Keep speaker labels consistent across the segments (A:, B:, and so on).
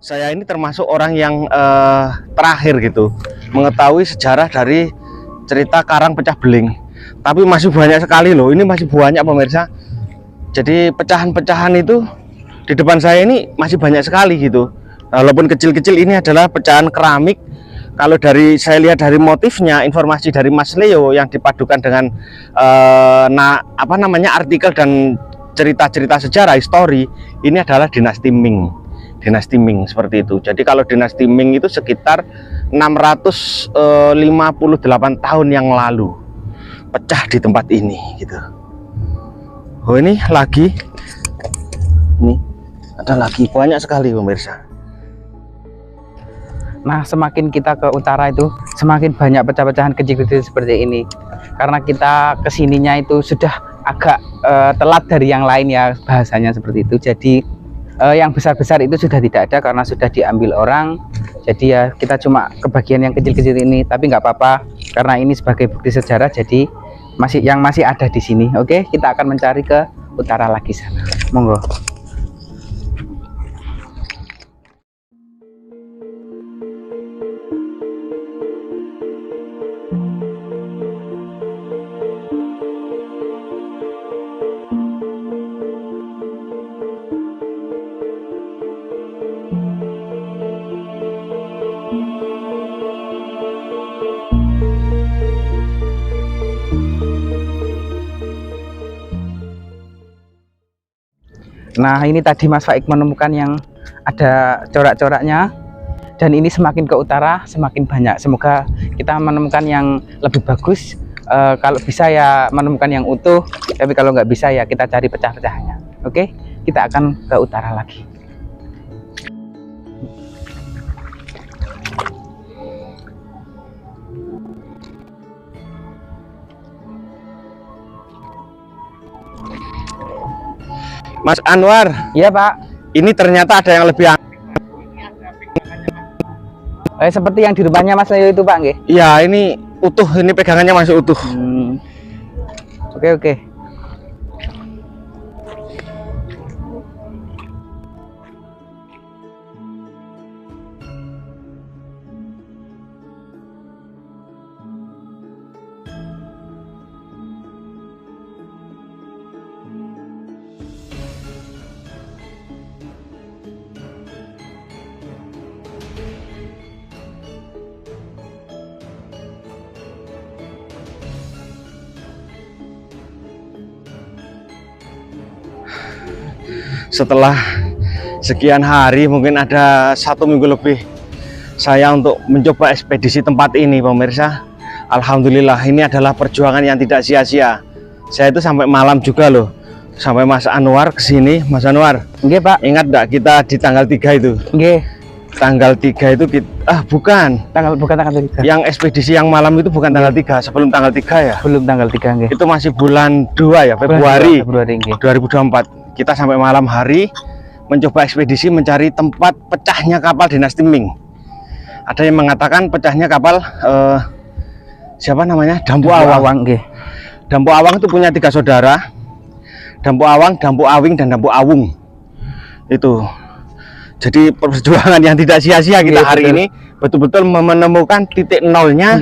A: Saya ini termasuk orang yang terakhir gitu mengetahui sejarah dari cerita karang pecah beling. Tapi masih banyak sekali loh, ini masih banyak pemirsa. Jadi pecahan-pecahan itu di depan saya ini masih banyak sekali gitu. Walaupun kecil-kecil, ini adalah pecahan keramik. Kalau dari saya lihat dari motifnya, informasi dari Mas Leo yang dipadukan dengan artikel dan cerita-cerita sejarah, histori, ini adalah dinasti Ming. Dinasti Ming seperti itu. Jadi kalau dinasti Ming itu sekitar 658 tahun yang lalu pecah di tempat ini gitu. Oh, ini lagi, ini ada lagi banyak sekali pemirsa.
B: Nah, semakin kita ke utara itu semakin banyak pecah-pecahan kecil-kecil seperti ini. Karena kita kesininya itu sudah agak telat dari yang lain ya, bahasanya seperti itu. Jadi yang besar-besar itu sudah tidak ada karena sudah diambil orang. Jadi ya kita cuma kebagian yang kecil-kecil ini, tapi nggak apa-apa karena ini sebagai bukti sejarah. Jadi masih ada di sini. Oke, kita akan mencari ke utara lagi sana. Monggo. Nah, ini tadi Mas Faik menemukan yang ada corak-coraknya, dan ini semakin ke utara semakin banyak. Semoga kita menemukan yang lebih bagus. Kalau bisa ya menemukan yang utuh, tapi kalau nggak bisa ya kita cari pecah-pecahannya. Oke, kita akan ke utara lagi.
A: Mas Anwar,
B: Iya Pak.
A: ini ternyata ada yang lebih
B: Seperti yang di rumahnya Mas Leo itu Pak, nggih?
A: ya, ini utuh, ini pegangannya masih utuh.
B: Oke.
A: Setelah sekian hari, mungkin ada 1 minggu lebih, saya untuk mencoba ekspedisi tempat ini pemirsa. Alhamdulillah, ini adalah perjuangan yang tidak sia-sia. Saya itu sampai malam juga loh, sampai Mas Anwar kesini. Mas Anwar,
B: Nggih Pak.
A: ingat enggak kita di tanggal 3 itu?
B: Nggih.
A: Tanggal 3 itu kita, bukan
B: Bukan tanggal 3.
A: yang ekspedisi yang malam itu, bukan tanggal 3, sebelum tanggal 3 ya.
B: Belum tanggal 3 nggih.
A: Itu masih bulan 2 ya, Februari
B: nggih.
A: 2024. Kita sampai malam hari mencoba ekspedisi mencari tempat pecahnya kapal dinasti Ming. Ada yang mengatakan pecahnya kapal siapa namanya? Dampu Awang.
B: nggih.
A: Dampu Awang itu punya 3 saudara. Dampu Awang, Dampu Awing, dan Dampu Awung. Itu. Jadi perjuangan yang tidak sia-sia kita hari ini, betul-betul menemukan titik nolnya.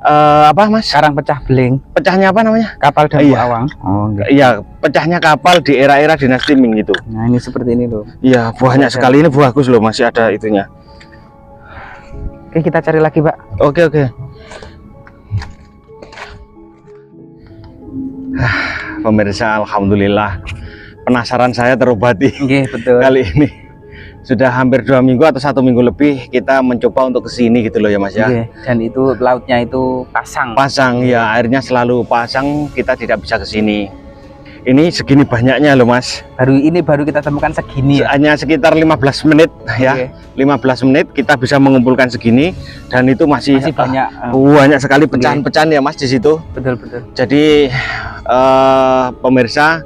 A: Apa Mas?
B: Karang pecah beling.
A: Pecahnya apa namanya?
B: Kapal Dampu
A: Iya.
B: Awang. Oh, enggak.
A: Iya, pecahnya kapal di era-era dinasti Ming itu.
B: Nah, ini seperti ini loh.
A: Iya, banyak sekali, ini bagus loh, masih ada itunya.
B: Oke, kita cari lagi, Pak.
A: Oke. Pemirsa, alhamdulillah penasaran saya terobati.
B: Nggih, betul.
A: Kali ini sudah hampir 2 minggu atau 1 minggu lebih kita mencoba untuk kesini gitu loh ya Mas ya.
B: Dan itu lautnya itu pasang
A: ya, airnya selalu pasang, kita tidak bisa kesini. Ini segini banyaknya loh Mas.
B: Baru kita temukan segini ya.
A: Hanya sekitar 15 menit ya. 15 menit kita bisa mengumpulkan segini, dan itu masih
B: banyak
A: banyak sekali pecahan-pecahan ya Mas di situ.
B: Betul.
A: Jadi pemirsa,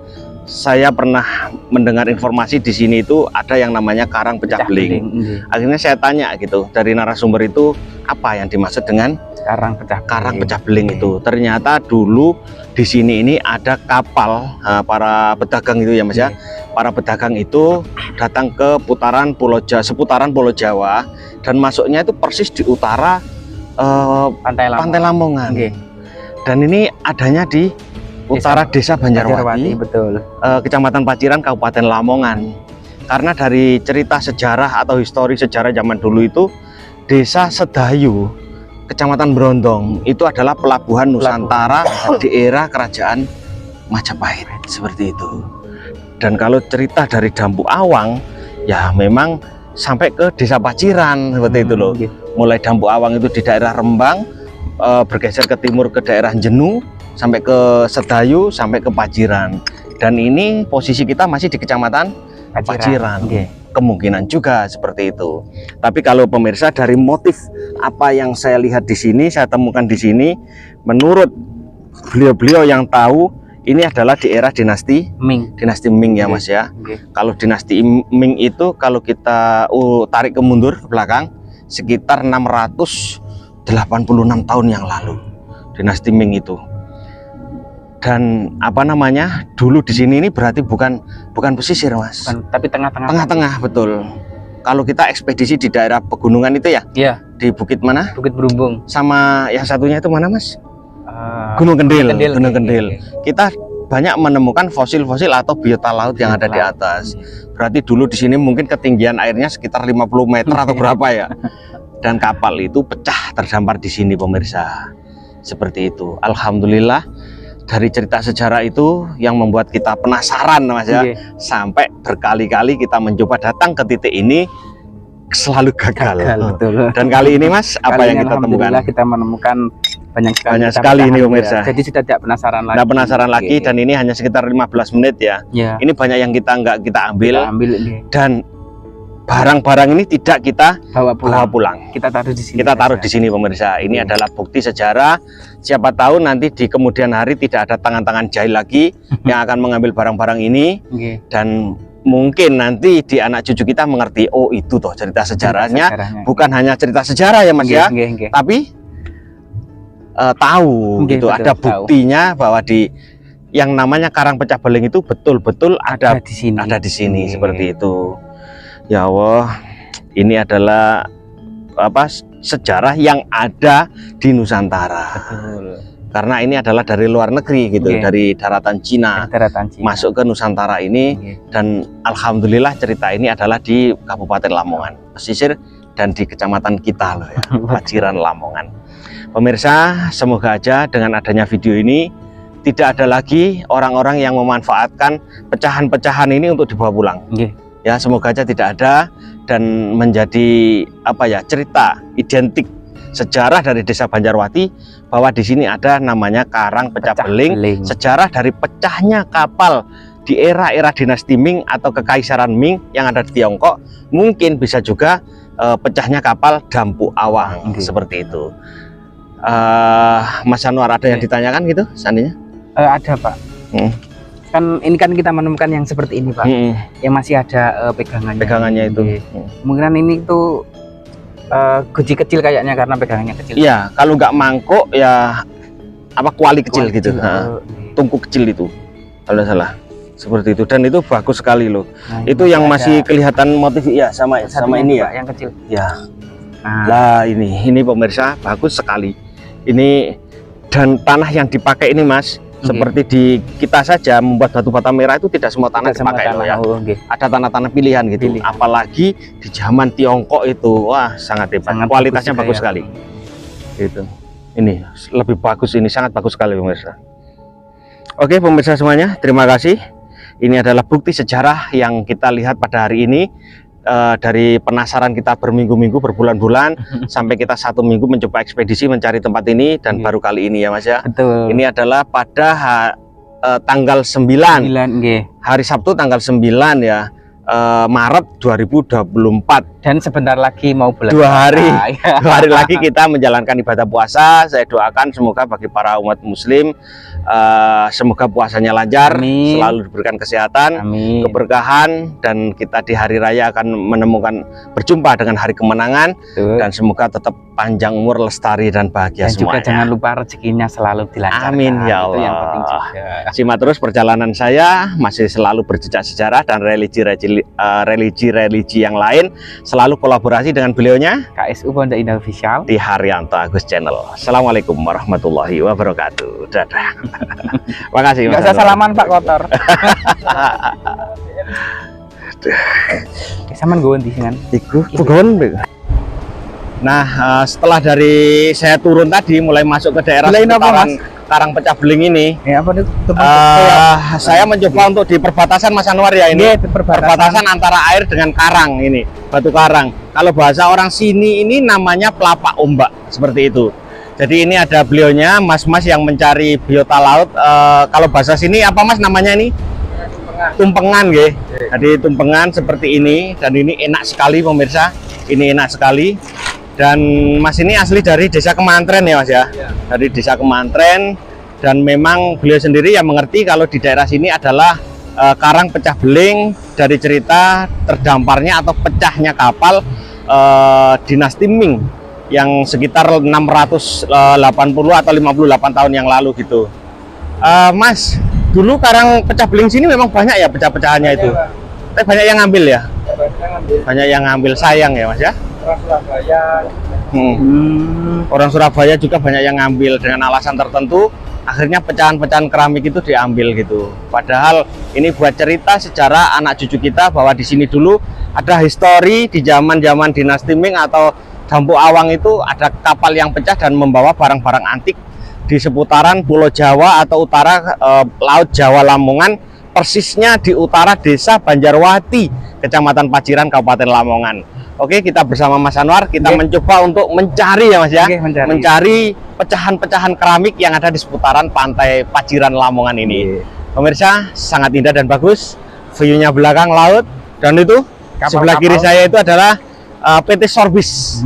A: saya pernah mendengar informasi di sini itu ada yang namanya karang pecah beling. Akhirnya saya tanya gitu dari narasumber itu, apa yang dimaksud dengan
B: Karang
A: pecah beling itu. Ternyata dulu di sini ini ada kapal para pedagang itu ya Mas ya. Para pedagang itu datang ke seputaran Pulau Jawa dan masuknya itu persis di utara Pantai Lamongan. Dan ini adanya di utara Desa Banjarwati,
B: betul.
A: Kecamatan Paciran, Kabupaten Lamongan. Karena dari cerita sejarah atau histori sejarah zaman dulu itu, Desa Sedayu, Kecamatan Brondong, itu adalah pelabuhan Nusantara di era Kerajaan Majapahit, seperti itu. Dan kalau cerita dari Dampu Awang, ya memang sampai ke Desa Paciran, seperti itu loh. Mulai Dampu Awang itu di daerah Rembang, bergeser ke timur ke daerah Jenu, sampai ke Sedayu, sampai ke Paciran. Dan ini posisi kita masih di Kecamatan Paciran. Kemungkinan juga seperti itu. Tapi kalau pemirsa, dari motif apa yang saya lihat di sini, saya temukan di sini, menurut beliau-beliau yang tahu, ini adalah di era dinasti Ming ya Mas ya. Kalau dinasti Ming itu kalau kita tarik ke mundur ke belakang sekitar 686 tahun yang lalu, dinasti Ming itu. Dan apa namanya, dulu di sini ini berarti bukan pesisir Mas,
B: tapi tengah-tengah,
A: betul. Kalau kita ekspedisi di daerah pegunungan itu ya, di Bukit mana?
B: Bukit Berumbung.
A: Sama yang satunya itu mana Mas? Gunung Kendil. Kita banyak menemukan fosil-fosil atau biota laut yang ada di atas. Berarti dulu di sini mungkin ketinggian airnya sekitar 50 meter atau berapa ya. Dan kapal itu pecah terdampar di sini pemirsa. Seperti itu. Alhamdulillah dari cerita sejarah itu yang membuat kita penasaran Mas ya. Sampai berkali-kali kita mencoba datang ke titik ini, selalu gagal.
B: Betul.
A: Dan kali ini Mas, apa yang kita temukan?
B: Kita menemukan banyak
A: sekali ini pemirsa.
B: Jadi sudah tidak penasaran lagi.
A: Tidak penasaran lagi, dan ini hanya sekitar 15 menit ya. Ini banyak yang kita ambil. Dan barang-barang ini tidak kita bawa pulang. Kita taruh di sini pemirsa. Ini adalah bukti sejarah. Siapa tahu nanti di kemudian hari tidak ada tangan-tangan jahil lagi yang akan mengambil barang-barang ini. Dan mungkin nanti di anak cucu kita mengerti, oh itu toh cerita sejarahnya. Bukan hanya cerita sejarah ya Mas ya, tapi tahu gitu, ada buktinya bahwa di yang namanya karang pecah beling itu betul-betul ada di sini seperti itu. Ya Allah, ini adalah sejarah yang ada di Nusantara. Karena ini adalah dari luar negeri gitu, dari daratan Cina, masuk ke Nusantara ini. Dan alhamdulillah cerita ini adalah di Kabupaten Lamongan, pesisir, dan di kecamatan kita loh ya, Paciran Lamongan. Pemirsa, semoga aja dengan adanya video ini tidak ada lagi orang-orang yang memanfaatkan pecahan-pecahan ini untuk dibawa pulang. Ya, semoga aja tidak ada, dan menjadi cerita identik sejarah dari Desa Banjarwati bahwa di sini ada namanya karang pecah beling. Sejarah dari pecahnya kapal di era dinasti Ming atau kekaisaran Ming yang ada di Tiongkok. Mungkin bisa juga pecahnya kapal Dampu Awang, seperti itu. Mas Anwar, ada yang ditanyakan gitu seandainya?
B: Ada Pak. Kan ini kan kita menemukan yang seperti ini Pak, yang masih ada pegangannya itu. Kemungkinan ini tuh guci kecil kayaknya, karena pegangannya kecil. Iya,
A: kalau nggak mangkok ya kuali kecil gitu, tungku kecil itu kalau salah, seperti itu. Dan itu bagus sekali loh. Itu yang masih kelihatan motif ya, sama ini ya,
B: yang kecil
A: ya. Nah ini pemirsa, bagus sekali ini. Dan tanah yang dipakai ini Mas, seperti di kita saja membuat batu bata merah itu tidak semua tanah dipakai loh ya. Ada tanah-tanah pilihan gitu. Apalagi di zaman Tiongkok itu, wah sangat hebat. Kualitasnya bagus sekali. Gitu. Ini lebih bagus, ini sangat bagus sekali pemirsa. Oke pemirsa semuanya, terima kasih. Ini adalah bukti sejarah yang kita lihat pada hari ini. Dari penasaran kita berminggu-minggu, berbulan-bulan, sampai kita 1 minggu mencoba ekspedisi mencari tempat ini, dan baru kali ini ya Mas ya.
B: Betul.
A: Ini adalah pada tanggal 9 hari Sabtu tanggal 9 ya, Maret 2024
B: Dan sebentar lagi mau bulan
A: 2 hari,
B: puasa.
A: 2 hari lagi kita menjalankan ibadah puasa. Saya doakan semoga bagi para umat muslim semoga puasanya lancar,
B: Amin.
A: selalu diberikan kesehatan,
B: Amin.
A: keberkahan, dan kita di hari raya akan menemukan berjumpa dengan hari kemenangan.
B: Betul.
A: Dan semoga tetap panjang umur, lestari, dan bahagia
B: Dan juga
A: semuanya.
B: jangan lupa rezekinya selalu dilancarkan.
A: Amin ya
B: Itu yang
A: Allah.
B: penting juga.
A: Simak terus perjalanan saya, masih selalu berjejak sejarah dan religi-religi yang lain, selalu kolaborasi dengan beliaunya
B: KSU Pondok Indah Official.
A: di Haryanto Agus Channel. Assalamualaikum warahmatullahi wabarakatuh. Dadah. Makasih
B: Nggak
A: Mas
B: usah
A: Anwar.
B: salaman Pak kotor. Saman gue di sini.
A: Iku Pugon. Nah, setelah dari saya turun tadi mulai masuk ke daerah
B: Belain apa,
A: seputaran
B: Mas?
A: Karang Pecah Beling ini,
B: Ya apa itu?
A: saya mencoba untuk di perbatasan Mas Anwar ya ini.
B: Ini perbatasan.
A: Perbatasan antara air dengan karang ini, batu karang. Kalau bahasa orang sini ini namanya pelapak ombak, seperti itu. Jadi ini ada beliaunya, mas-mas yang mencari biota laut. Kalau bahasa sini apa Mas namanya ini? Tumpengan, nggih. Jadi tumpengan seperti ini, dan ini enak sekali pemirsa. Ini enak sekali. Dan Mas ini asli dari Desa Kemantren ya Mas ya? Dari Desa Kemantren, dan memang beliau sendiri yang mengerti kalau di daerah sini adalah Karang Pecah Beling, dari cerita terdamparnya atau pecahnya kapal dinasti Ming yang sekitar 680 atau 58 tahun yang lalu gitu. Mas, dulu Karang Pecah Beling sini memang banyak ya pecah-pecahannya itu? Tapi banyak yang ngambil ya? Banyak yang ngambil, sayang ya Mas ya? Orang Surabaya juga banyak yang ngambil dengan alasan tertentu, akhirnya pecahan-pecahan keramik itu diambil gitu. Padahal ini buat cerita sejarah anak cucu kita bahwa di sini dulu ada histori di zaman-zaman dinasti Ming atau Dampu Awang itu ada kapal yang pecah dan membawa barang-barang antik di seputaran Pulau Jawa atau utara Laut Jawa Lamongan, persisnya di utara Desa Banjarwati, Kecamatan Paciran, Kabupaten Lamongan. Oke, kita bersama Mas Anwar, kita mencoba untuk mencari ya Mas ya, mencari pecahan-pecahan keramik yang ada di seputaran pantai Paciran Lamongan ini. Pemirsa, sangat indah dan bagus, view-nya belakang laut, dan itu sebelah kiri saya itu adalah PT Sorbis.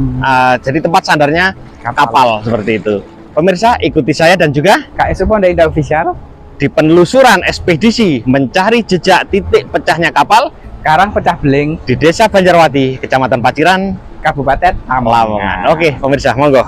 A: Jadi tempat sandarnya kapal seperti itu. Pemirsa, ikuti saya dan juga
B: KSU Pondok Indah Official
A: di penelusuran ekspedisi mencari jejak titik pecahnya kapal
B: Karang Pecah Beling
A: di Desa Banjarwati, Kecamatan Paciran,
B: Kabupaten
A: Lamongan. Oke, pemirsa, monggo.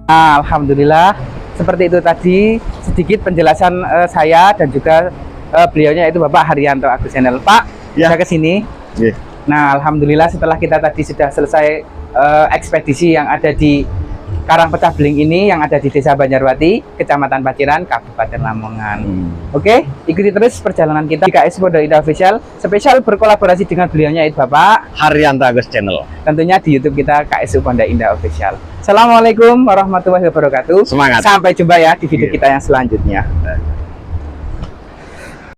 B: Alhamdulillah, seperti itu tadi sedikit penjelasan saya dan juga beliaunya itu Bapak Haryanto Agus Channel. Pak,
A: Ya.
B: bisa ke sini.
A: Yeah.
B: Nah, alhamdulillah setelah kita tadi sudah selesai ekspedisi yang ada di Karang Pecah Beling ini, yang ada di Desa Banjarwati, Kecamatan Paciran, Kabupaten Lamongan. Oke, ikuti terus perjalanan kita di KSU Pondok Indah Official, spesial berkolaborasi dengan beliaunya itu Bapak
A: Haryanto Agus Channel.
B: tentunya di YouTube kita KSU Pondok Indah Official. Assalamualaikum warahmatullahi wabarakatuh.
A: Semangat.
B: Sampai jumpa ya di video kita yang selanjutnya.